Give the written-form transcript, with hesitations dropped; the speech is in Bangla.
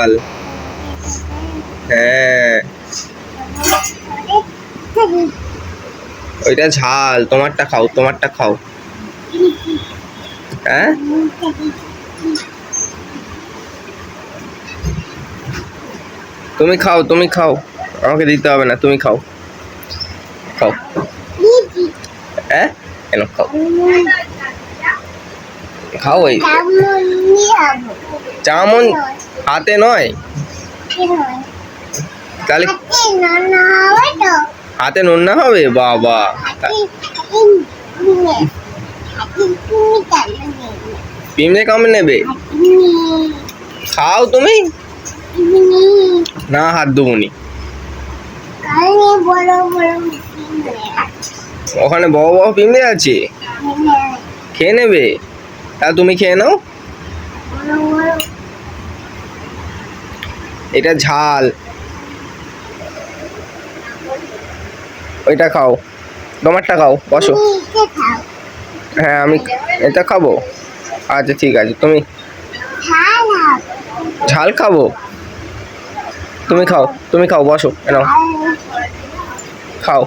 ঝাল। হ্যাঁ ওইটা ঝাল, তোমারটা খাও, তোমারটা খাও। হ্যাঁ তুমি খাও, তুমি খাও, আমাকে দিতে হবে না, তুমি খাও, খাও। হ্যাঁ কেন খাও, খাও। ওই চামন হাতে নয়, তাহলে হাতে নুন না হবে? বাবা পিমড়ে কামড়ে নেবে? খাও তুমি। না হাত দেবনি, ওখানে বড় বড় পিমড়ে আছে, খেয়ে নেবে? তাহলে তুমি খেয়ে নাও, এটা ঝাল, ওইটা খাও, তোমারটা খাও, বসো। হ্যাঁ আমি এটা খাবো, আচ্ছা ঠিক আছে, তুমি ঝাল খাবো, তুমি খাও, তুমি খাও, বসো, নাও খাও।